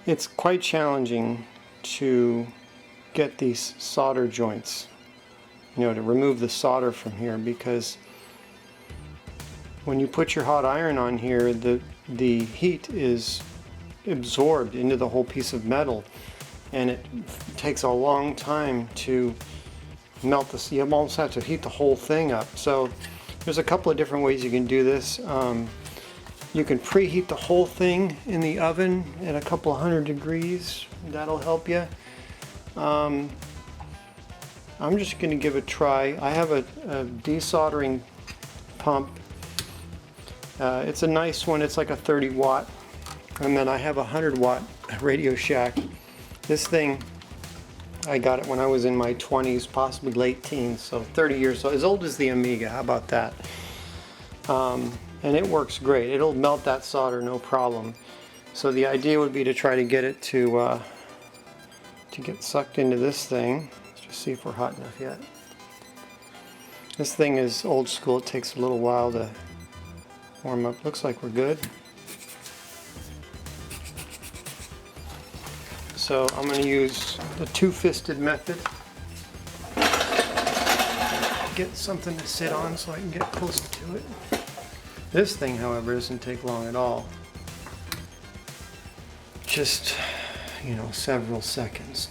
It's quite challenging to get these solder joints, you know, to remove the solder from here, because when you put your hot iron on here, the heat is absorbed into the whole piece of metal, and it takes a long time to melt this. You almost have to heat the whole thing up. So there's a couple of different ways you can do this. You can preheat the whole thing in the oven at a couple 100 degrees. That'll help you. I'm just going to give it a try. I have a desoldering pump. It's a nice one. It's like a 30 watt. And then I have a 100 watt Radio Shack. This thing, I got it when I was in my 20s, possibly late teens, so 30 years old, as old as the Amiga. How about that? And it works great. It'll melt that solder no problem. So the idea would be to try to get it to get sucked into this thing. Let's just see if we're hot enough yet. This thing is old school. It takes a little while to warm up. Looks like we're good. So I'm going to use the two-fisted method. Get something to sit on so I can get closer to it. This thing, however, doesn't take long at all. Just, you know, several seconds.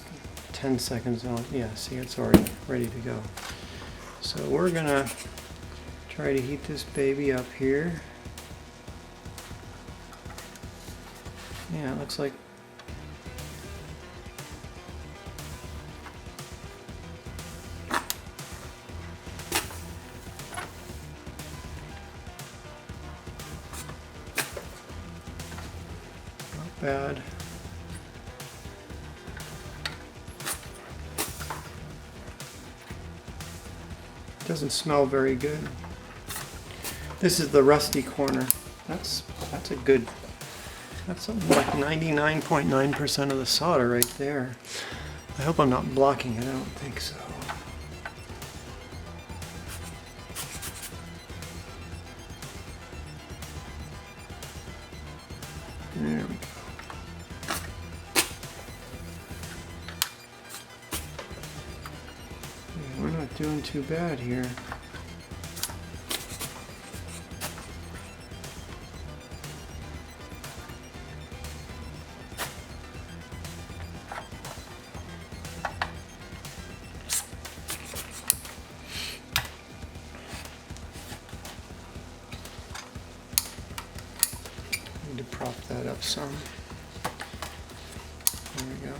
10 seconds on. Yeah, see, it's already ready to go. So we're gonna try to heat this baby up here. Yeah, it looks like bad. Doesn't smell very good. This is the rusty corner. That's a good. That's something like 99.9% of the solder right there. I hope I'm not blocking it. I don't think so. There we go. We're not doing too bad here. Need to prop that up some. There we go.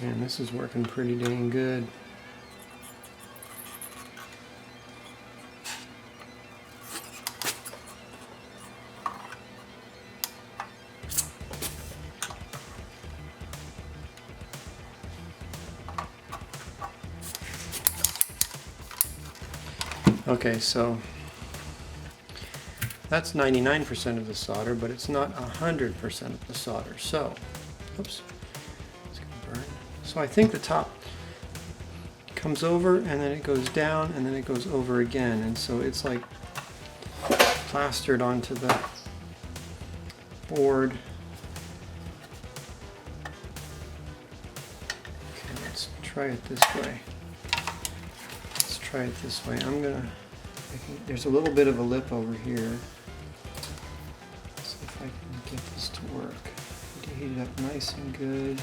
Man, this is working pretty dang good. Okay, so that's 99% of the solder, but it's not 100% of the solder. So, oops. So I think the top comes over and then it goes down and then it goes over again, and so it's like plastered onto the board. Okay, let's try it this way. Let's try it this way. There's a little bit of a lip over here. Let's see if I can get this to work. Need to heat it up nice and good.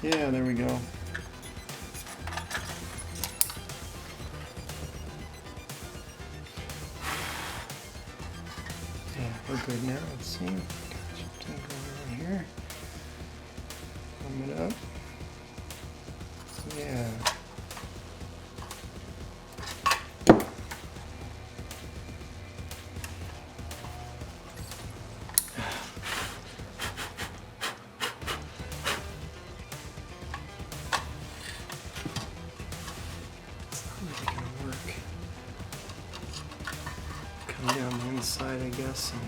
Yeah, there we go. Yeah, we're good now. Let's see. Got something going on here. Warm it up. Yeah. come down the inside, I guess, and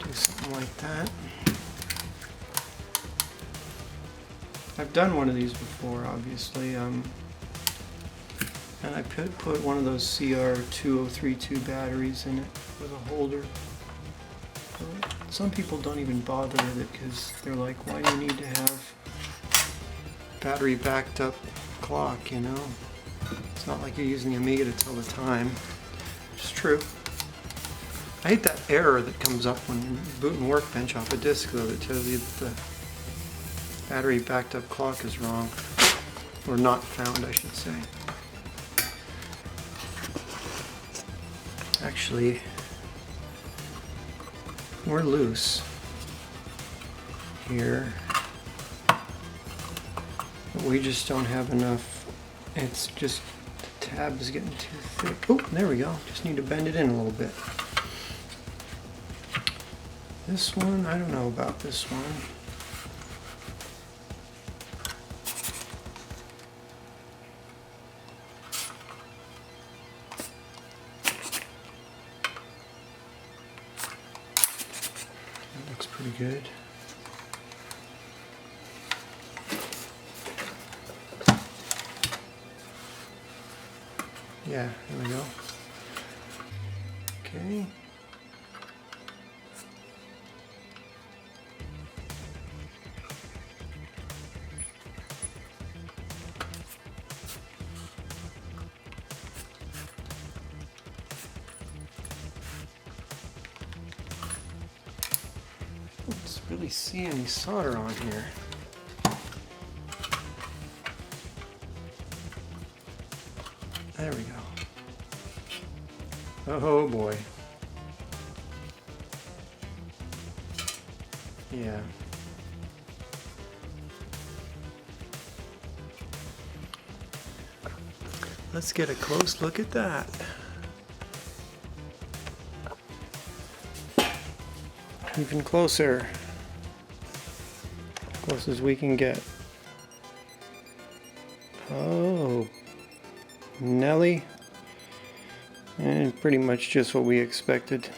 do something like that. I've done one of these before, obviously, and I put one of those CR2032 batteries in it with a holder. Some people don't even bother with it because they're like, why do you need to have battery backed up clock, you know? It's not like you're using the Amiga to tell the time. It's true. I hate that error that comes up when you're booting Workbench off a disk, though, that tells you that the battery backed up clock is wrong. Or not found, I should say. Actually, we're loose here. But we just don't have enough. It's just the tab is getting too thick. Oh, there we go. Just need to bend it in a little bit. This one, I don't know about this one. That looks pretty good. Yeah, there we go. Okay. Let's really see any solder on here. There we go. Oh boy. Yeah. Let's get a close look at that. Even closer. Close as we can get. Oh. Nelly. And pretty much just what we expected.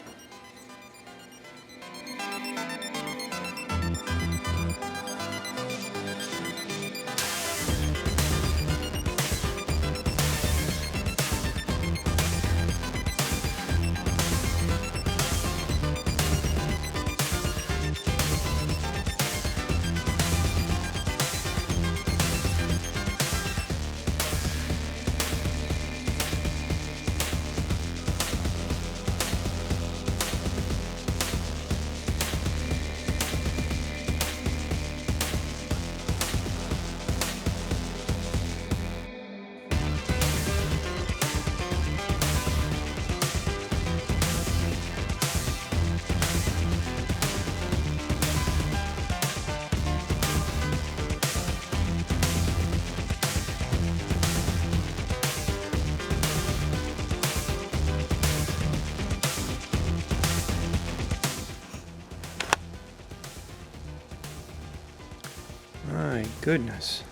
My goodness.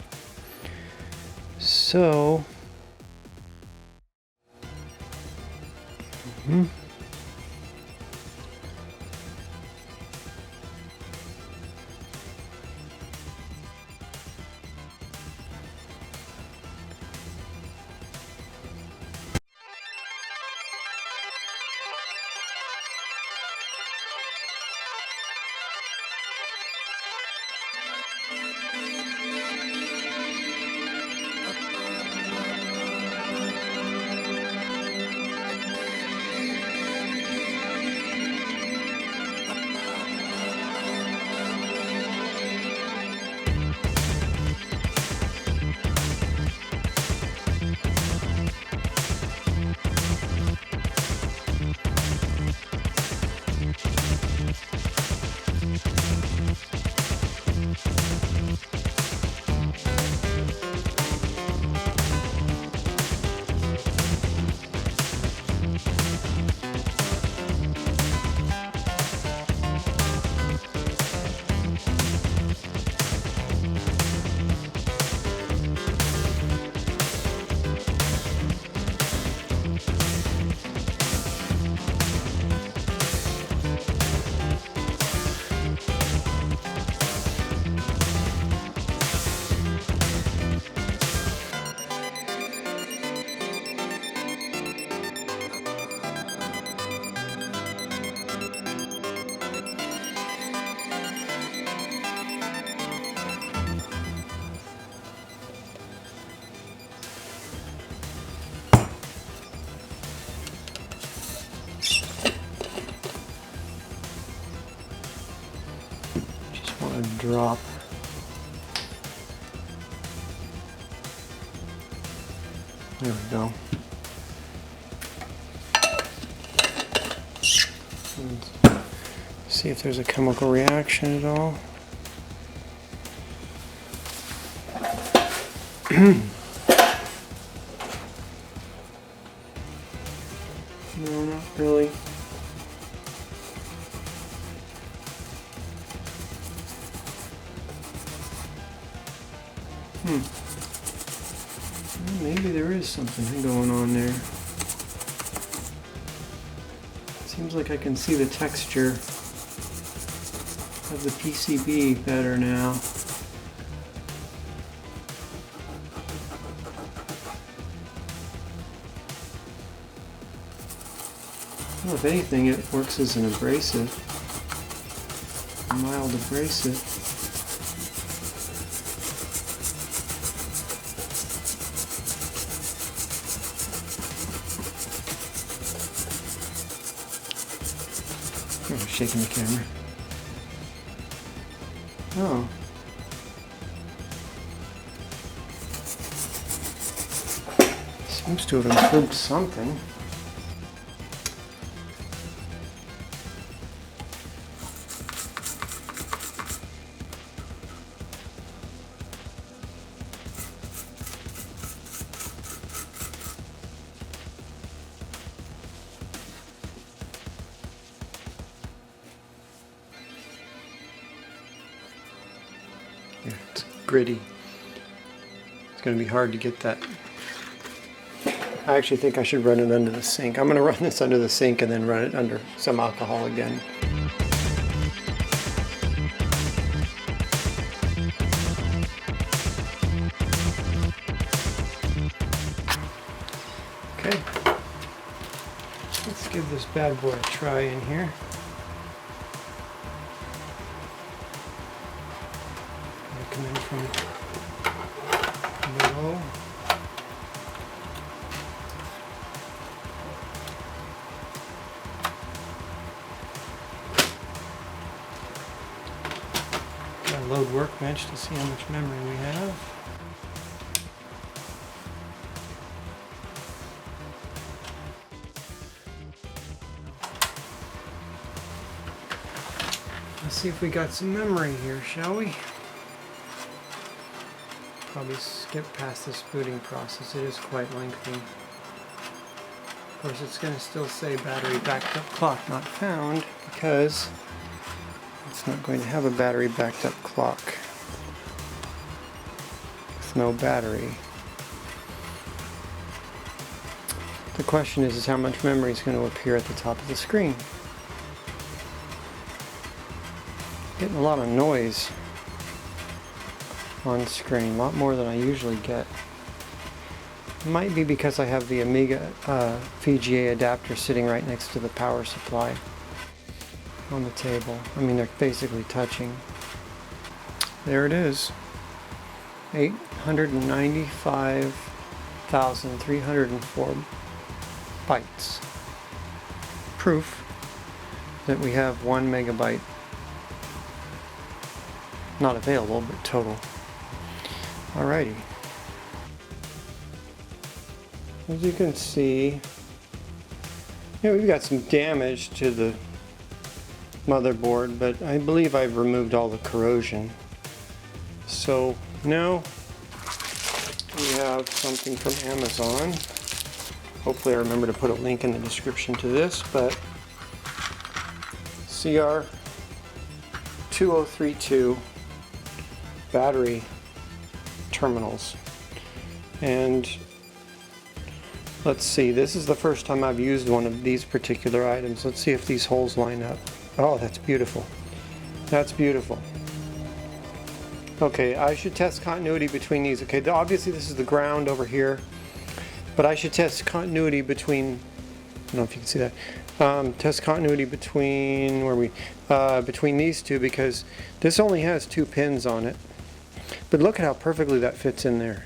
So, a drop. There we go. See if there's a chemical reaction at all. No, not really. Well, maybe there is something going on there. Seems like I can see the texture of the PCB better now. Well, if anything, it works as an abrasive, a mild abrasive. Oh, shaking the camera. Oh. Seems to have improved something. Yeah, it's gritty. It's going to be hard to get that. I actually think I should run it under the sink. I'm going to run this under the sink and then run it under some alcohol again. Okay. Let's give this bad boy a try in here. Come in from below. Gotta load workbench to see how much memory we have. Let's see if we got some memory here, shall we? Probably skip past this booting process. It is quite lengthy. Of course, it's going to still say battery backed up clock not found because it's not going to have a battery backed up clock with no battery. The question is how much memory is going to appear at the top of the screen. Getting a lot of noise on screen, a lot more than I usually get. Might be because I have the Amiga VGA adapter sitting right next to the power supply on the table. I mean, they're basically touching. There it is. 895,304 bytes. Proof that we have 1 megabyte not available, but total. Alrighty. As you can see, we've got some damage to the motherboard, but I believe I've removed all the corrosion. So now we have something from Amazon. Hopefully I remember to put a link in the description to this, but CR2032 battery terminals. And let's see, this is the first time I've used one of these particular items. Let's see if these holes line up. Oh, that's beautiful. That's beautiful. Okay, I should test continuity between these. Okay, obviously this is the ground over here, but I should test continuity between, I don't know if you can see that, test continuity between, between these two, because this only has 2 pins on it. But look at how perfectly that fits in there.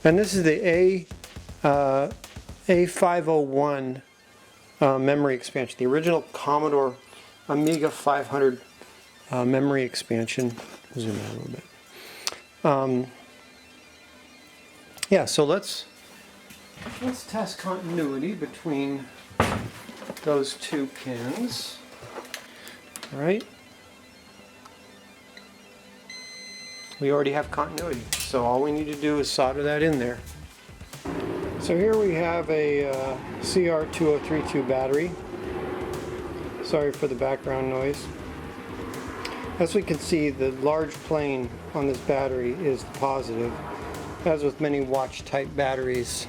And this is the A501 memory expansion, the original Commodore Amiga 500 memory expansion. Zoom out a little bit. Yeah, so let's test continuity between those two pins. All right. We already have continuity, so all we need to do is solder that in there. So here we have a CR2032 battery. Sorry for the background noise. As we can see, the large plane on this battery is the positive, as with many watch type batteries,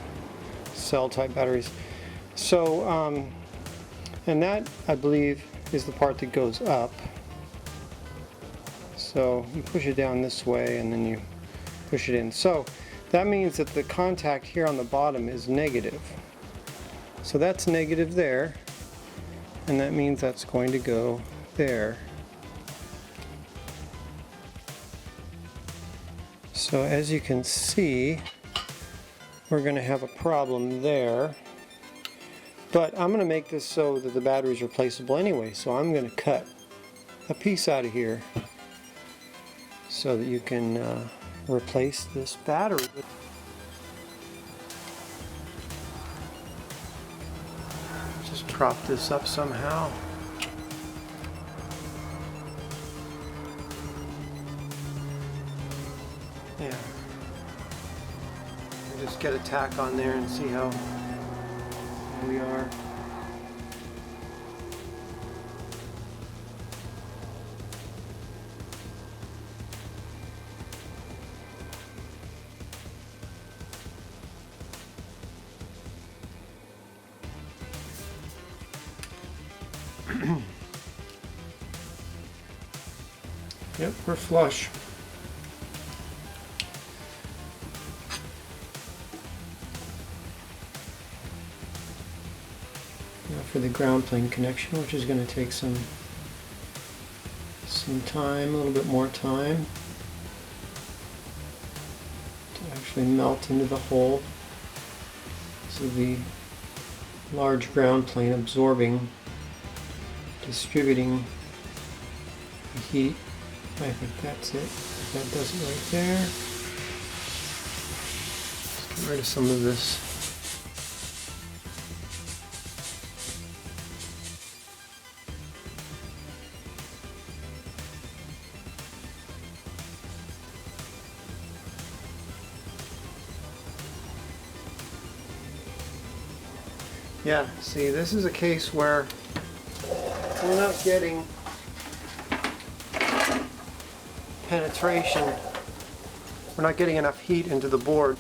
cell type batteries. So, and that, I believe, is the part that goes up. So you push it down this way and then you push it in. So that means that the contact here on the bottom is negative. So that's negative there, and that means that's going to go there. So as you can see, we're going to have a problem there. But I'm going to make this so that the battery is replaceable anyway. So I'm going to cut a piece out of here so that you can replace this battery. Just prop this up somehow. Yeah. Just get a tack on there and see how we are. Yep, we're flush. Now for the ground plane connection, which is going to take some time, a little bit more time to actually melt into the hole. This is the large ground plane absorbing, distributing the heat. I think that's it. That does it right there. Let's get rid of some of this. Yeah, see, this is a case where we're not getting penetration. We're not getting enough heat into the board.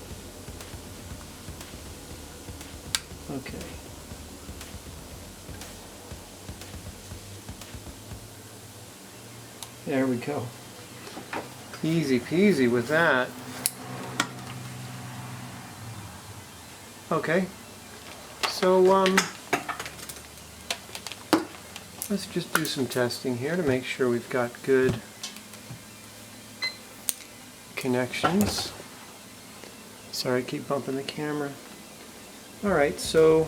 Okay. There we go. Easy peasy with that. Okay. So let's just do some testing here to make sure we've got good connections. Sorry, I keep bumping the camera. Alright, so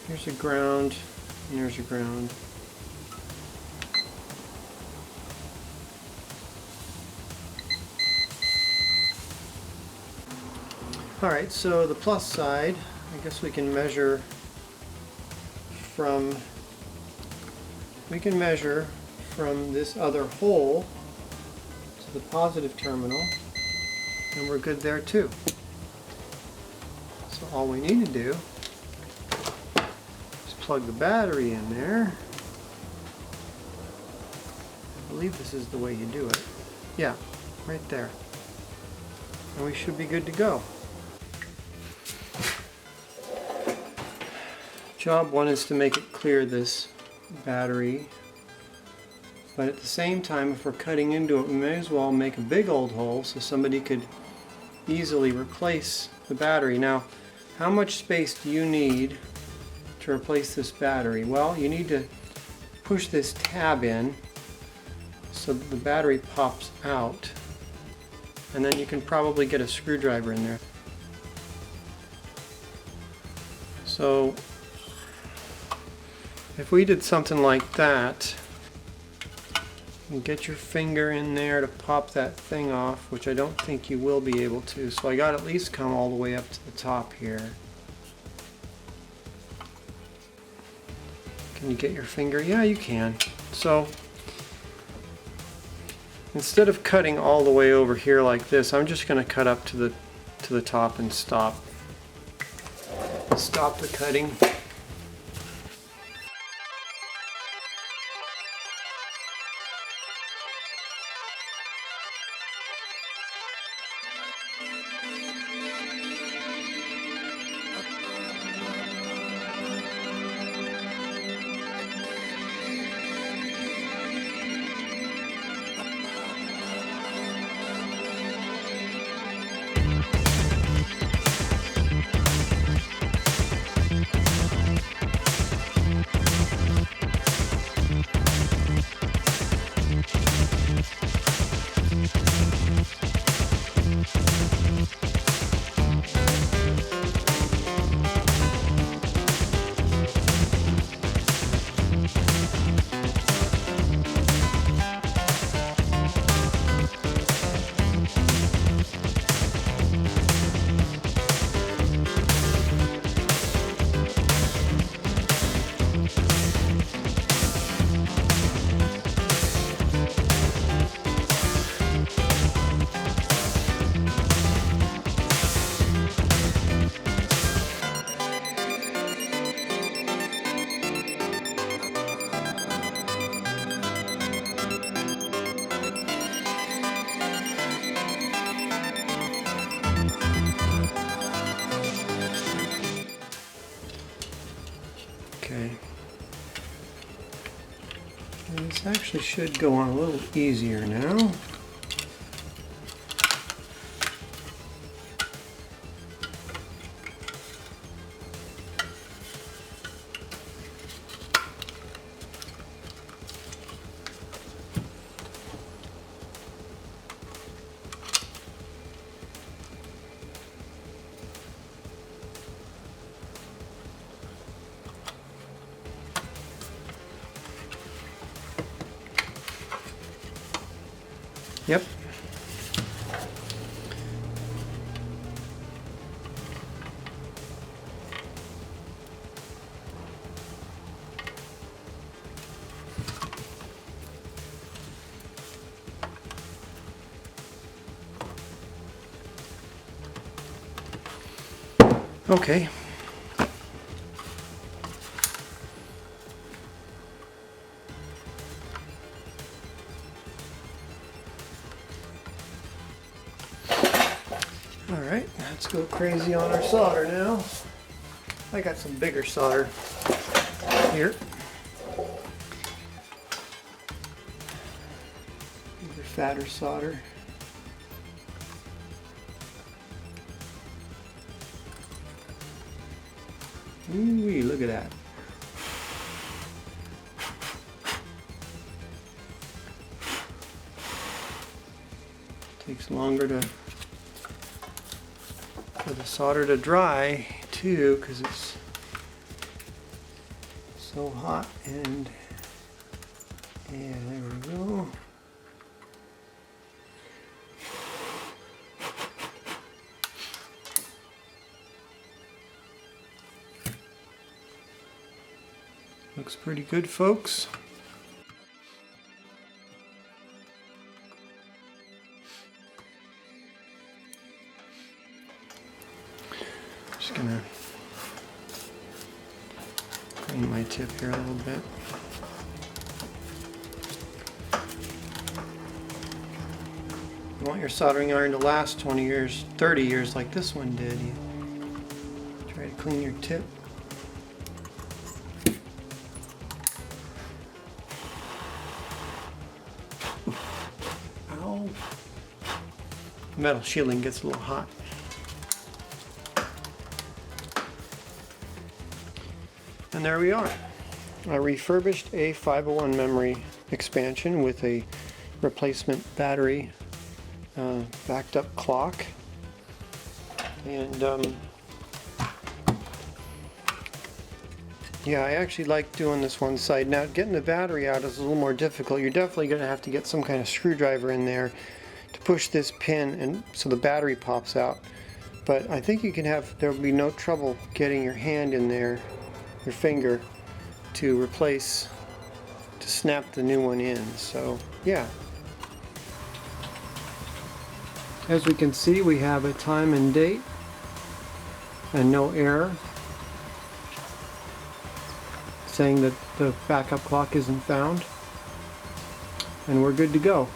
here's a ground, and there's a ground. Alright, so the plus side, I guess we can measure from this other hole to the positive terminal, and we're good there too. So all we need to do is plug the battery in there. I believe this is the way you do it. Yeah, right there. And we should be good to go. Job one is to make it clear this battery, but at the same time, if we're cutting into it, we may as well make a big old hole so somebody could easily replace the battery. Now, how much space do you need to replace this battery? Well, you need to push this tab in so that the battery pops out, and then you can probably get a screwdriver in there. if we did something like that, and get your finger in there to pop that thing off, which I don't think you will be able to, so I got to at least come all the way up to the top here. Can you get your finger? Yeah, you can. So instead of cutting all the way over here like this, I'm just going to cut up to the top and stop the cutting. Okay. And this actually should go on a little easier now. Yep. Okay. Alright, let's go crazy on our solder now. I got some bigger solder here. Bigger, fatter solder. Ooh-wee, look at that. Takes longer for the solder to dry too, because it's so hot. And yeah, there we go. Looks pretty good, folks. Just gonna clean my tip here a little bit. You want your soldering iron to last 20 years, 30 years like this one did. You try to clean your tip. Ow. The metal shielding gets a little hot. And there we are. A refurbished A501 memory expansion with a replacement battery, backed up clock, and Yeah, I actually like doing this one side. Now getting the battery out is a little more difficult. You're definitely going to have to get some kind of screwdriver in there to push this pin and so the battery pops out. But I think you can have, there will be no trouble getting your hand in there, your finger, to replace, to snap the new one in. So yeah. As we can see, we have a time and date and no error saying that the backup clock isn't found, and we're good to go.